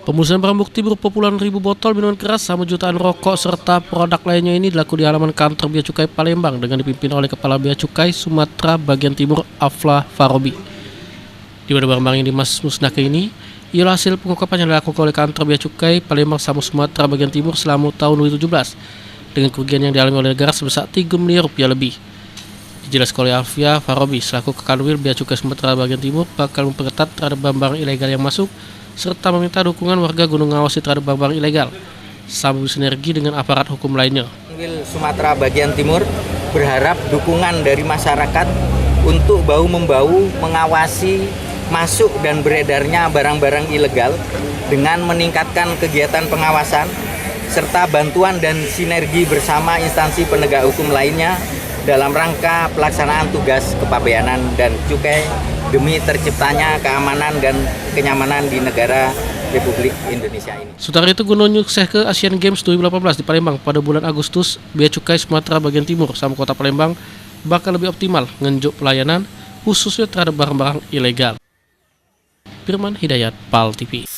Pemusnahan barang bukti berupa puluhan ribu botol minuman keras sama jutaan rokok serta produk lainnya ini dilakukan di halaman kantor Bea Cukai Palembang dengan dipimpin oleh Kepala Bea Cukai Sumatera Bagian Timur Afla Farobi. Di mana barang-barang yang dimusnahkan ini ialah hasil pengungkapan yang dilakukan oleh kantor Bea Cukai Palembang sama Sumatera Bagian Timur selama tahun 2017 dengan kerugian yang dialami oleh negara sebesar 3 miliar rupiah lebih. Dijelaskan oleh Afla Farobi selaku Kanwil Bea Cukai Sumatera Bagian Timur bakal memperketat terhadap barang-barang ilegal yang masuk serta meminta dukungan warga Gunung Ngawasi terhadap barang-barang ilegal sambil sinergi dengan aparat hukum lainnya. Kanwil Sumatera Bagian Timur berharap dukungan dari masyarakat untuk bahu-membahu mengawasi masuk dan beredarnya barang-barang ilegal dengan meningkatkan kegiatan pengawasan serta bantuan dan sinergi bersama instansi penegak hukum lainnya dalam rangka pelaksanaan tugas kepabeanan dan cukai demi terciptanya keamanan dan kenyamanan di negara Republik Indonesia ini. Sementara itu, guna nyukses ke Asian Games 2018 di Palembang pada bulan Agustus, Bea Cukai Sumatera Bagian Timur sama Kota Palembang bakal lebih optimal ngenjuk pelayanan khususnya terhadap barang-barang ilegal. Firman Hidayat, PAL TV.